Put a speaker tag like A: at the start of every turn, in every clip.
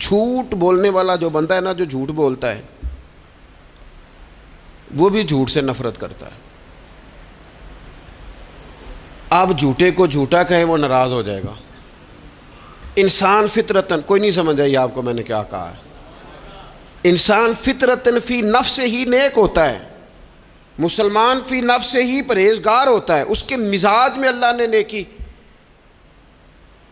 A: جھوٹ بولنے والا جو بندہ ہے نا، جو جھوٹ بولتا ہے وہ بھی جھوٹ سے نفرت کرتا ہے. آپ جھوٹے کو جھوٹا کہیں وہ ناراض ہو جائے گا. انسان فطرتاً، کوئی نہیں سمجھ آئی آپ کو میں نے کیا کہا ہے؟ انسان فطرتاً فی نفس ہی نیک ہوتا ہے، مسلمان فی نفس ہی پرہیزگار ہوتا ہے، اس کے مزاج میں اللہ نے نیکی.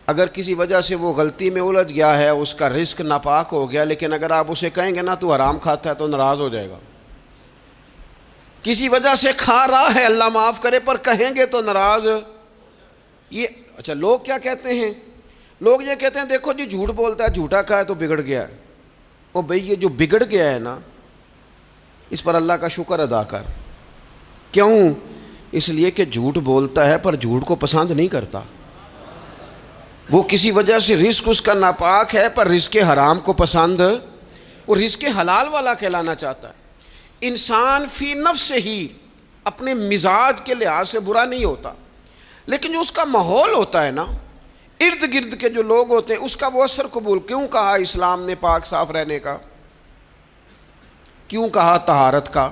A: اگر کسی وجہ سے وہ غلطی میں الجھ گیا ہے، اس کا رزق ناپاک ہو گیا، لیکن اگر آپ اسے کہیں گے نا تو حرام کھاتا ہے تو ناراض ہو جائے گا. کسی وجہ سے کھا رہا ہے، اللہ معاف کرے، پر کہیں گے تو ناراض. یہ اچھا لوگ کیا کہتے ہیں؟ لوگ یہ کہتے ہیں دیکھو جی جھوٹ بولتا ہے، جھوٹا کھا ہے تو بگڑ گیا ہے. او بھئی یہ جو بگڑ گیا ہے نا، اس پر اللہ کا شکر ادا کر. کیوں؟ اس لیے کہ جھوٹ بولتا ہے پر جھوٹ کو پسند نہیں کرتا. وہ کسی وجہ سے رزق اس کا ناپاک ہے پر رزق حرام کو پسند، وہ رزق حلال والا کہلانا چاہتا ہے. انسان فی نفس ہی اپنے مزاج کے لحاظ سے برا نہیں ہوتا، لیکن جو اس کا ماحول ہوتا ہے نا، ارد گرد کے جو لوگ ہوتے ہیں، اس کا وہ اثر قبول. کیوں کہا اسلام نے پاک صاف رہنے کا؟ کیوں کہا طہارت کا؟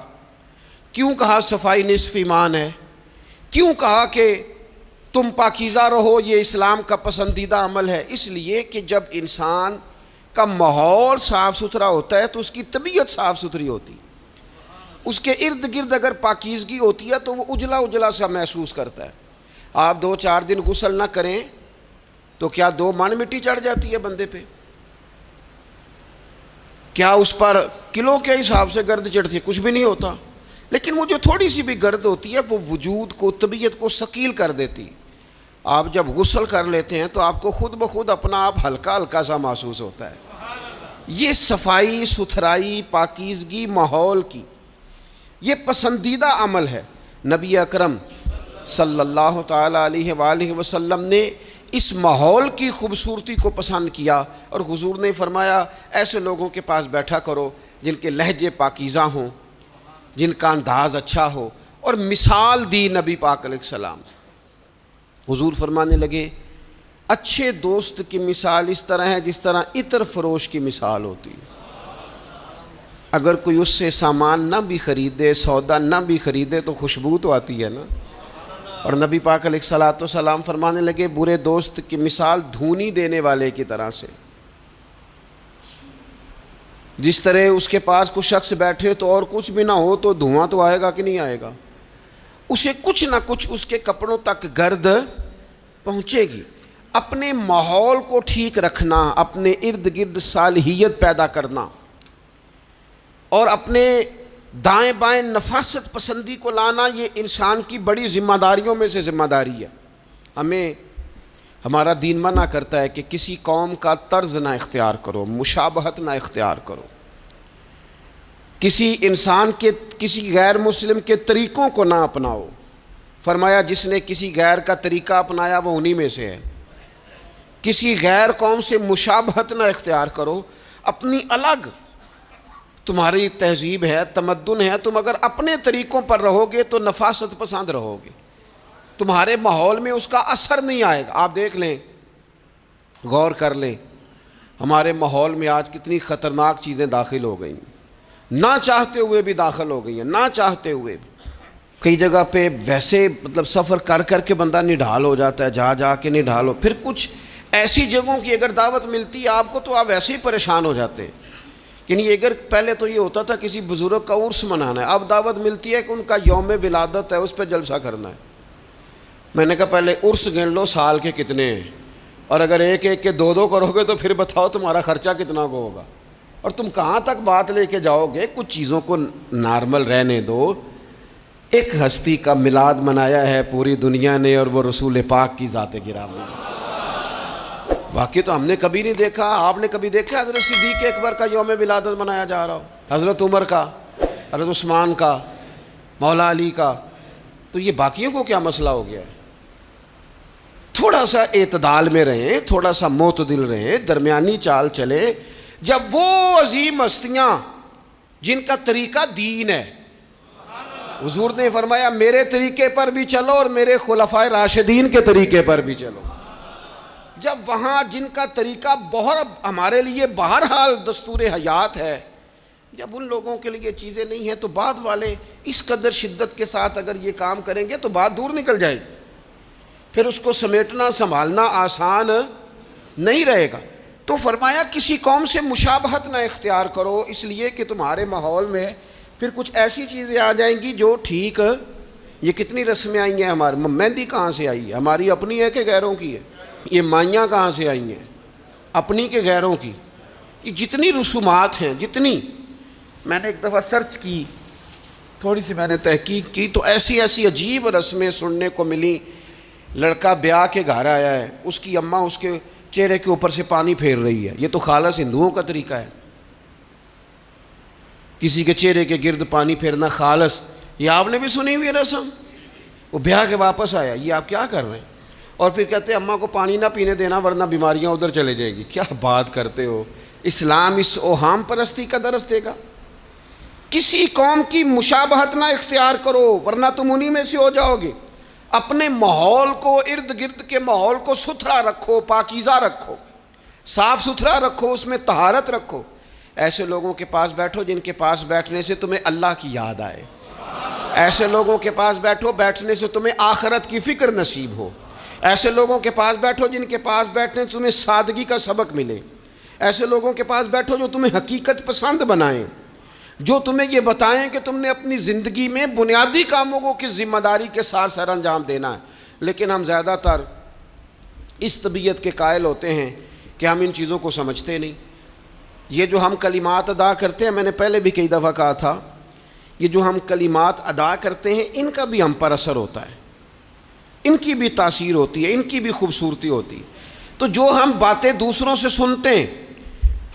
A: کیوں کہا صفائی نصف ایمان ہے؟ کیوں کہا کہ تم پاکیزہ رہو، یہ اسلام کا پسندیدہ عمل ہے؟ اس لیے کہ جب انسان کا ماحول صاف ستھرا ہوتا ہے تو اس کی طبیعت صاف ستھری ہوتی ہے. اس کے ارد گرد اگر پاکیزگی ہوتی ہے تو وہ اجلا اجلا سا محسوس کرتا ہے. آپ 2-4 دن غسل نہ کریں تو کیا 2 من مٹی چڑھ جاتی ہے بندے پہ؟ کیا اس پر کلو کے حساب سے گرد چڑھتی ہے؟ کچھ بھی نہیں ہوتا. لیکن وہ جو تھوڑی سی بھی گرد ہوتی ہے وہ وجود کو، طبیعت کو ثقیل کر دیتی. آپ جب غسل کر لیتے ہیں تو آپ کو خود بخود اپنا آپ ہلکا ہلکا سا محسوس ہوتا ہے. یہ صفائی ستھرائی پاکیزگی ماحول کی یہ پسندیدہ عمل ہے. نبی اکرم صلی اللہ تعالیٰ علیہ وآلہ وسلم نے اس ماحول کی خوبصورتی کو پسند کیا، اور حضور نے فرمایا ایسے لوگوں کے پاس بیٹھا کرو جن کے لہجے پاکیزہ ہوں، جن کا انداز اچھا ہو. اور مثال دی نبی پاک علیہ السلام. حضور فرمانے لگے اچھے دوست کی مثال اس طرح ہے جس طرح عطر فروش کی مثال ہوتی ہے. اگر کوئی اس سے سامان نہ بھی خریدے، سودا نہ بھی خریدے، تو خوشبو تو آتی ہے نا. اور نبی پاک علیہ الصلوۃ والسلام فرمانے لگے برے دوست کی مثال دھونی دینے والے کی طرح سے. جس طرح اس کے پاس کچھ شخص بیٹھے تو اور کچھ بھی نہ ہو تو دھواں تو آئے گا کہ نہیں آئے گا؟ اسے کچھ نہ کچھ اس کے کپڑوں تک گرد پہنچے گی. اپنے ماحول کو ٹھیک رکھنا، اپنے ارد گرد صالحیت پیدا کرنا، اور اپنے دائیں بائیں نفاست پسندی کو لانا، یہ انسان کی بڑی ذمہ داریوں میں سے ذمہ داری ہے. ہمیں ہمارا دین منع کرتا ہے کہ کسی قوم کا طرز نہ اختیار کرو، مشابہت نہ اختیار کرو، کسی انسان کے، کسی غیر مسلم کے طریقوں کو نہ اپناؤ. فرمایا جس نے کسی غیر کا طریقہ اپنایا وہ انہی میں سے ہے. کسی غیر قوم سے مشابہت نہ اختیار کرو، اپنی الگ تمہاری تہذیب ہے، تمدن ہے، تم اگر اپنے طریقوں پر رہو گے تو نفاست پسند رہو گے، تمہارے ماحول میں اس کا اثر نہیں آئے گا. آپ دیکھ لیں، غور کر لیں، ہمارے ماحول میں آج کتنی خطرناک چیزیں داخل ہو گئی ہیں، نہ چاہتے ہوئے بھی داخل ہو گئی ہیں، نہ چاہتے ہوئے بھی. کئی جگہ پہ ویسے مطلب سفر کر کر کے بندہ نڈھال ہو جاتا ہے، جا جا کے نڈھال ہو. پھر کچھ ایسی جگہوں کی اگر دعوت ملتی ہے آپ کو تو آپ ویسے ہی پریشان ہو جاتے ہیں. یعنی اگر پہلے تو یہ ہوتا تھا کسی بزرگ کا عرس منانا ہے، اب دعوت ملتی ہے کہ ان کا یوم ولادت ہے، اس پہ جلسہ کرنا ہے. میں نے کہا پہلے عرس گن لو سال کے کتنے ہیں، اور اگر ایک ایک کے 2 کرو گے تو پھر بتاؤ تمہارا خرچہ کتنا کو ہوگا، اور تم کہاں تک بات لے کے جاؤ گے. کچھ چیزوں کو نارمل رہنے دو. ایک ہستی کا میلاد منایا ہے پوری دنیا نے، اور وہ رسول پاک کی ذات گرامی. واقعی تو ہم نے کبھی نہیں دیکھا. آپ نے کبھی دیکھا حضرت صدیق اکبر کا یوم ولادت منایا جا رہا ہو، حضرت عمر کا، حضرت عثمان کا، مولا علی کا؟ تو یہ باقیوں کو کیا مسئلہ ہو گیا ہے؟ تھوڑا سا اعتدال میں رہیں، تھوڑا سا معتدل رہیں، درمیانی چال چلے. جب وہ عظیم ہستیاں جن کا طریقہ دین ہے، حضور نے فرمایا میرے طریقے پر بھی چلو اور میرے خلفائے راشدین کے طریقے پر بھی چلو. جب وہاں جن کا طریقہ بہت ہمارے لیے بہرحال دستور حیات ہے، جب ان لوگوں کے لیے چیزیں نہیں ہیں تو بعد والے اس قدر شدت کے ساتھ اگر یہ کام کریں گے تو بات دور نکل جائے گی، پھر اس کو سمیٹنا سنبھالنا آسان نہیں رہے گا۔ تو فرمایا کسی قوم سے مشابہت نہ اختیار کرو، اس لیے کہ تمہارے ماحول میں پھر کچھ ایسی چیزیں آ جائیں گی جو ٹھیک، یہ کتنی رسمیں آئی ہیں ہمارے، مہندی کہاں سے آئی ہے؟ ہماری اپنی ہے کہ غیروں کی ہے؟ یہ مائیاں کہاں سے آئی ہیں؟ اپنی کہ غیروں کی؟ یہ جتنی رسومات ہیں، جتنی، میں نے ایک دفعہ سرچ کی، تھوڑی سی میں نے تحقیق کی تو ایسی ایسی عجیب رسمیں سننے کو ملی۔ لڑکا بیاہ کے گھر آیا ہے، اس کی اماں اس کے چہرے کے اوپر سے پانی پھیر رہی ہے، یہ تو خالص ہندوؤں کا طریقہ ہے، کسی کے چہرے کے گرد پانی پھیرنا خالص، یہ آپ نے بھی سنی ہوئی رسم؟ وہ بیاہ کے واپس آیا، یہ آپ کیا کر رہے ہیں؟ اور پھر کہتے ہیں اماں کو پانی نہ پینے دینا ورنہ بیماریاں ادھر چلے جائیں گی۔ کیا بات کرتے ہو؟ اسلام اس اوہام پرستی کا درس دے گا؟ کسی قوم کی مشابہت نہ اختیار کرو ورنہ تم انہی میں سے ہو جاؤ گے۔ اپنے ماحول کو، ارد گرد کے ماحول کو ستھرا رکھو، پاکیزہ رکھو، صاف ستھرا رکھو، اس میں طہارت رکھو۔ ایسے لوگوں کے پاس بیٹھو جن کے پاس بیٹھنے سے تمہیں اللہ کی یاد آئے، ایسے لوگوں کے پاس بیٹھو بیٹھنے سے تمہیں آخرت کی فکر نصیب ہو، ایسے لوگوں کے پاس بیٹھو جن کے پاس بیٹھنے سے تمہیں سادگی کا سبق ملے، ایسے لوگوں کے پاس بیٹھو جو تمہیں حقیقت پسند بنائیں، جو تمہیں یہ بتائیں کہ تم نے اپنی زندگی میں بنیادی کاموں کو کس ذمہ داری کے ساتھ سر انجام دینا ہے۔ لیکن ہم زیادہ تر اس طبیعت کے قائل ہوتے ہیں کہ ہم ان چیزوں کو سمجھتے نہیں۔ یہ جو ہم کلمات ادا کرتے ہیں، میں نے پہلے بھی کئی دفعہ کہا تھا، یہ جو ہم کلمات ادا کرتے ہیں ان کا بھی ہم پر اثر ہوتا ہے، ان کی بھی تاثیر ہوتی ہے، ان کی بھی خوبصورتی ہوتی ہے۔ تو جو ہم باتیں دوسروں سے سنتے ہیں،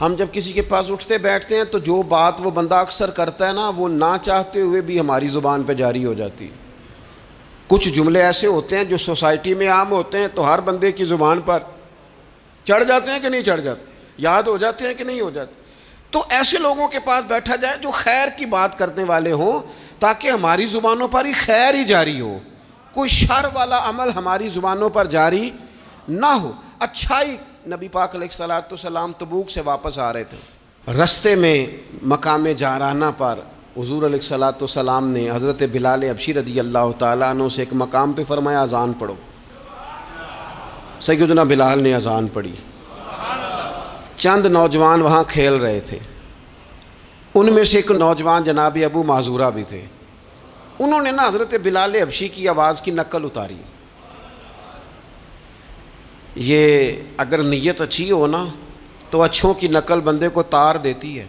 A: ہم جب کسی کے پاس اٹھتے بیٹھتے ہیں تو جو بات وہ بندہ اکثر کرتا ہے نا، وہ نہ چاہتے ہوئے بھی ہماری زبان پہ جاری ہو جاتی ہے۔ کچھ جملے ایسے ہوتے ہیں جو سوسائٹی میں عام ہوتے ہیں تو ہر بندے کی زبان پر چڑھ جاتے ہیں کہ نہیں چڑھ جاتے، یاد ہو جاتے ہیں کہ نہیں ہو جاتے۔ تو ایسے لوگوں کے پاس بیٹھا جائے جو خیر کی بات کرنے والے ہوں، تاکہ ہماری زبانوں پر ہی خیر ہی جاری ہو، کوئی شر والا عمل ہماری زبانوں پر جاری نہ ہو، اچھائی۔ نبی پاک علیہ الصلوۃ والسلام تبوک سے واپس آ رہے تھے، رستے میں مقام جارانہ پر حضور علیہ الصلوۃ والسلام نے حضرت بلال حبشی رضی اللہ تعالیٰ عنہ سے ایک مقام پہ فرمایا اذان پڑھو۔ سیدنا بلال نے اذان پڑھی، چند نوجوان وہاں کھیل رہے تھے، ان میں سے ایک نوجوان جناب ابو معذورہ بھی تھے، انہوں نے نا حضرت بلال حبشی کی آواز کی نقل اتاری۔ یہ اگر نیت اچھی ہو نا تو اچھوں کی نقل بندے کو تار دیتی ہے۔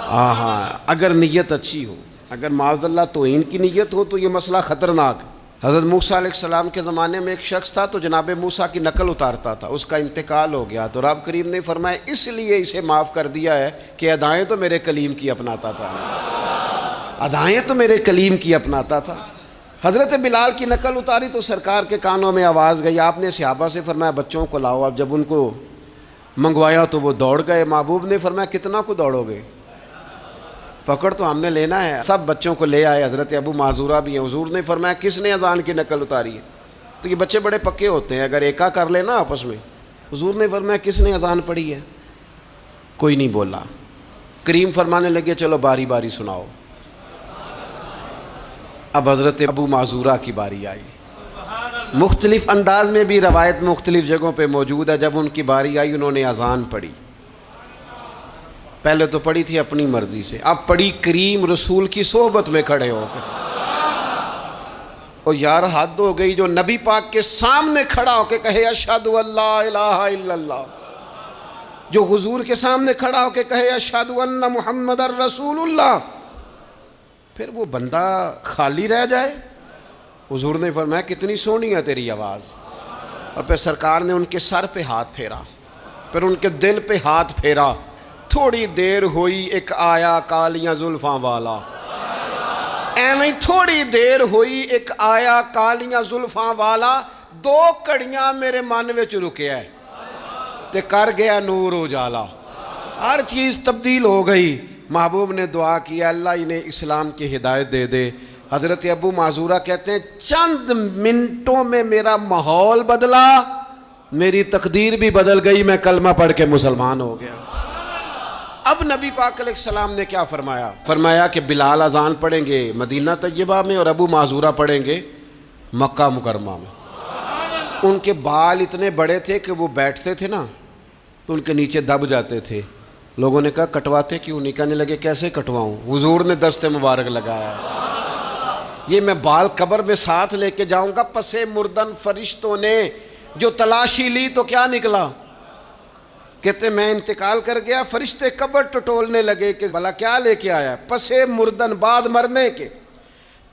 A: ہاں اگر نیت اچھی ہو، اگر معاذ اللہ توہین کی نیت ہو تو یہ مسئلہ خطرناک ہے۔ حضرت موسیٰ علیہ السلام کے زمانے میں ایک شخص تھا تو جناب موسیٰ کی نقل اتارتا تھا، اس کا انتقال ہو گیا تو رب کریم نے فرمایا اس لیے اسے معاف کر دیا ہے کہ ادائیں تو میرے کلیم کی اپناتا تھا، ادائیں تو میرے کلیم کی اپناتا تھا۔ حضرت بلال کی نقل اتاری تو سرکار کے کانوں میں آواز گئی، آپ نے صحابہ سے فرمایا بچوں کو لاؤ۔ اب جب ان کو منگوایا تو وہ دوڑ گئے، محبوب نے فرمایا کتنا کو دوڑو گے، پکڑ تو ہم نے لینا ہے۔ سب بچوں کو لے آئے، حضرت ابو معذورہ بھی ہیں۔ حضور نے فرمایا کس نے اذان کی نقل اتاری ہے؟ تو یہ بچے بڑے پکے ہوتے ہیں، اگر ایکا کر لینا آپس میں۔ حضور نے فرمایا کس نے اذان پڑھی ہے؟ کوئی نہیں بولا۔ کریم فرمانے لگے چلو باری باری سناؤ۔ اب حضرت ابو معذورہ کی باری آئی، مختلف انداز میں بھی روایت مختلف جگہوں پہ موجود ہے۔ جب ان کی باری آئی انہوں نے اذان پڑھی، پہلے تو پڑھی تھی اپنی مرضی سے، اب پڑھی کریم رسول کی صحبت میں کھڑے ہو کر۔ اور یار حد ہو گئی، جو نبی پاک کے سامنے کھڑا ہو کے کہے اشہد ان لا الہ الا اللہ، جو حضور کے سامنے کھڑا ہو کے کہے اشہد ان محمد رسول اللہ، پھر وہ بندہ خالی رہ جائے؟ حضور نے فرمایا کتنی سونی ہے تیری آواز۔ اور پھر سرکار نے ان کے سر پہ ہاتھ پھیرا، پھر ان کے دل پہ ہاتھ پھیرا۔ تھوڑی دیر ہوئی ایک آیا کالیاں زلفاں والا، ایویں تھوڑی دیر ہوئی ایک آیا کالیاں زلفاں والا، دو کڑیاں میرے من وچ رکیا ہے تے کر گیا نور اجالا۔ ہر چیز تبدیل ہو گئی۔ محبوب نے دعا کیا اللہ انہیں اسلام کی ہدایت دے دے۔ حضرت ابو معذورہ کہتے ہیں چند منٹوں میں میرا ماحول بدلا، میری تقدیر بھی بدل گئی، میں کلمہ پڑھ کے مسلمان ہو گیا۔ اب نبی پاک علیہ السلام نے کیا فرمایا؟ فرمایا کہ بلال اذان پڑھیں گے مدینہ طیبہ میں اور ابو معذورہ پڑھیں گے مکہ مکرمہ میں۔ ان کے بال اتنے بڑے تھے کہ وہ بیٹھتے تھے نا تو ان کے نیچے دب جاتے تھے۔ لوگوں نے کہا کٹواتے کیوں نہیں؟ کہنے لگے کیسے کٹواؤں؟ حضور نے دست مبارک لگایا، یہ میں بال قبر میں ساتھ لے کے جاؤں گا۔ پس مردن فرشتوں نے جو تلاشی لی تو کیا نکلا؟ کہتے میں انتقال کر گیا، فرشتے قبر ٹٹولنے لگے کہ بھلا کیا لے کے آیا؟ پس مردن، بعد مرنے کے،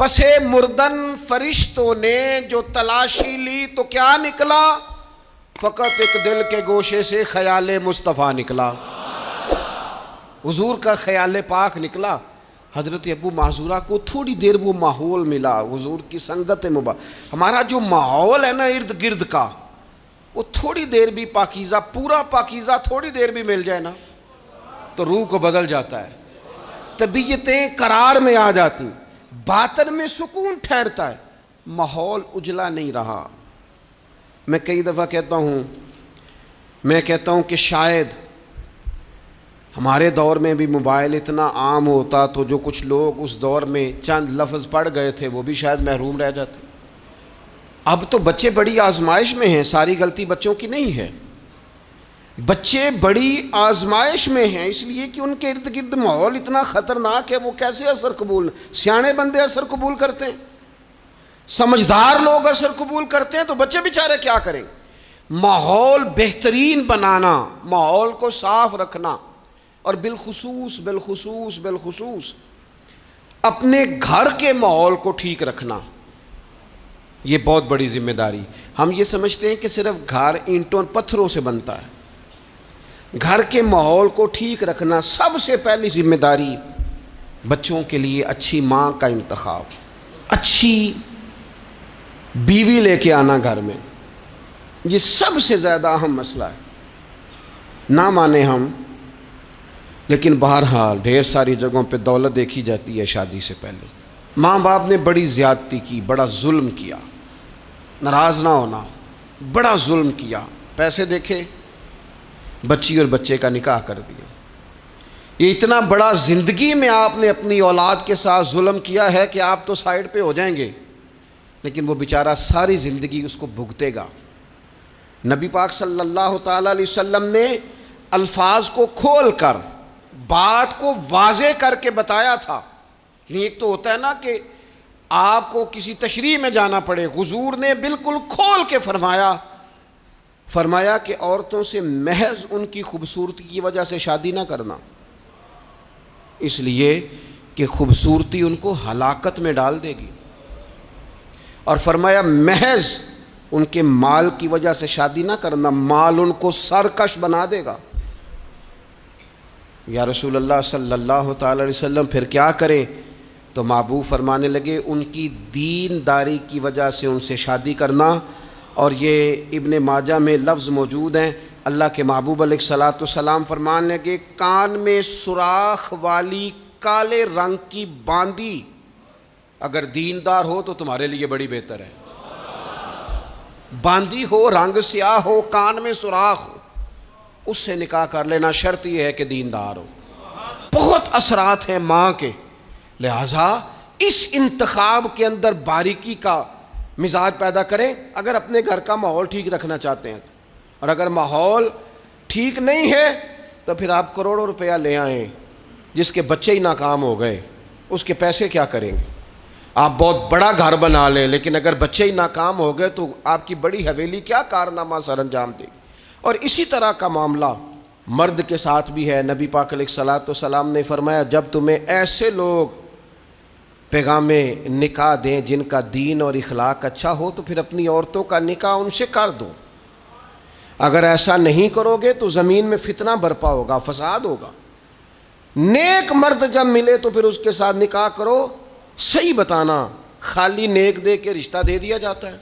A: پس مردن فرشتوں نے جو تلاشی لی تو کیا نکلا؟ فقط ایک دل کے گوشے سے خیال مصطفیٰ نکلا، حضور کا خیال پاک نکلا۔ حضرت ابو معذورہ کو تھوڑی دیر وہ ماحول ملا، حضور کی سنگت مبارک، ہمارا جو ماحول ہے نا ارد گرد کا، وہ تھوڑی دیر بھی پاکیزہ، پورا پاکیزہ تھوڑی دیر بھی مل جائے نا تو روح کو بدل جاتا ہے، طبیعتیں قرار میں آ جاتی، باطن میں سکون ٹھہرتا ہے، ماحول اجلا نہیں رہا۔ میں کئی دفعہ کہتا ہوں کہ شاید ہمارے دور میں بھی موبائل اتنا عام ہوتا تو جو کچھ لوگ اس دور میں چند لفظ پڑھ گئے تھے وہ بھی شاید محروم رہ جاتے۔ اب تو بچے بڑی آزمائش میں ہیں، ساری غلطی بچوں کی نہیں ہے، بچے بڑی آزمائش میں ہیں اس لیے کہ ان کے ارد گرد ماحول اتنا خطرناک ہے، وہ کیسے اثر قبول؟ سیانے بندے اثر قبول کرتے ہیں، سمجھدار لوگ اثر قبول کرتے ہیں، تو بچے بیچارے کیا کریں؟ ماحول بہترین بنانا، ماحول کو صاف رکھنا، اور بالخصوص اپنے گھر کے ماحول کو ٹھیک رکھنا، یہ بہت بڑی ذمہ داری۔ ہم یہ سمجھتے ہیں کہ صرف گھر اینٹوں اور پتھروں سے بنتا ہے، گھر کے ماحول کو ٹھیک رکھنا سب سے پہلی ذمہ داری۔ بچوں کے لیے اچھی ماں کا انتخاب، اچھی بیوی لے کے آنا گھر میں، یہ سب سے زیادہ اہم مسئلہ ہے۔ نہ مانے ہم، لیکن بہرحال ڈھیر ساری جگہوں پہ دولت دیکھی جاتی ہے شادی سے پہلے۔ ماں باپ نے بڑی زیادتی کی، بڑا ظلم کیا، ناراض نہ ہونا، بڑا ظلم کیا، پیسے دیکھے بچی اور بچے کا نکاح کر دیا۔ یہ اتنا بڑا زندگی میں آپ نے اپنی اولاد کے ساتھ ظلم کیا ہے کہ آپ تو سائیڈ پہ ہو جائیں گے، لیکن وہ بیچارہ ساری زندگی اس کو بھگتے گا۔ نبی پاک صلی اللہ تعالیٰ علیہ وسلم نے الفاظ کو کھول کر، بات کو واضح کر کے بتایا تھا۔ ایک تو ہوتا ہے نا کہ آپ کو کسی تشریح میں جانا پڑے، حضور نے بالکل کھول کے فرمایا کہ عورتوں سے محض ان کی خوبصورتی کی وجہ سے شادی نہ کرنا، اس لیے کہ خوبصورتی ان کو ہلاکت میں ڈال دے گی، اور فرمایا محض ان کے مال کی وجہ سے شادی نہ کرنا، مال ان کو سرکش بنا دے گا۔ یا رسول اللہ صلی اللہ تعالی علیہ وسلم پھر کیا کریں؟ تو محبوب فرمانے لگے ان کی دینداری کی وجہ سے ان سے شادی کرنا۔ اور یہ ابن ماجہ میں لفظ موجود ہیں، اللہ کے محبوب علیہ الصلوۃ والسلام فرمانے لگے کان میں سوراخ والی کالے رنگ کی باندی اگر دیندار ہو تو تمہارے لیے بڑی بہتر ہے۔ باندی ہو، رنگ سیاہ ہو، کان میں سوراخ ہو، اس سے نکاح کر لینا، شرط یہ ہے کہ دیندار ہو۔ بہت اثرات ہیں ماں کے، لہٰذا اس انتخاب کے اندر باریکی کا مزاج پیدا کریں اگر اپنے گھر کا ماحول ٹھیک رکھنا چاہتے ہیں۔ اور اگر ماحول ٹھیک نہیں ہے تو پھر آپ کروڑوں روپیہ لے آئیں، جس کے بچے ہی ناکام ہو گئے، اس کے پیسے کیا کریں گے؟ آپ بہت بڑا گھر بنا لیں، لیکن اگر بچے ہی ناکام ہو گئے تو آپ کی بڑی حویلی کیا کارنامہ سر انجام دے گی؟ اور اسی طرح کا معاملہ مرد کے ساتھ بھی ہے۔ نبی پاک علیہ الصلوۃ والسلام نے فرمایا جب تمہیں ایسے لوگ پیغام نکاح دیں جن کا دین اور اخلاق اچھا ہو تو پھر اپنی عورتوں کا نکاح ان سے کر دو، اگر ایسا نہیں کرو گے تو زمین میں فتنہ برپا ہوگا، فساد ہوگا۔ نیک مرد جب ملے تو پھر اس کے ساتھ نکاح کرو، صحیح بتانا، خالی نیک دے کے رشتہ دے دیا جاتا ہے؟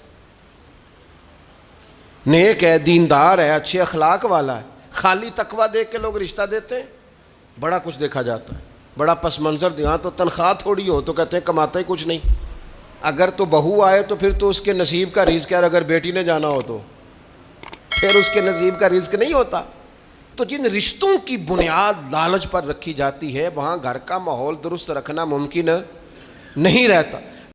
A: نیک ہے، دیندار ہے، اچھے اخلاق والا ہے، خالی تقویٰ دیکھ کے لوگ رشتہ دیتے ہیں؟ بڑا کچھ دیکھا جاتا ہے، بڑا پس منظر دیا، تو تنخواہ تھوڑی ہو تو کہتے ہیں کماتا ہی کچھ نہیں۔ اگر تو بہو آئے تو پھر تو اس کے نصیب کا رزق ہے، اگر بیٹی نے جانا ہو تو پھر اس کے نصیب کا رزق نہیں ہوتا. تو جن رشتوں کی بنیاد لالچ پر رکھی جاتی ہے وہاں گھر کا ماحول درست رکھنا ممکن نہیں رہتا.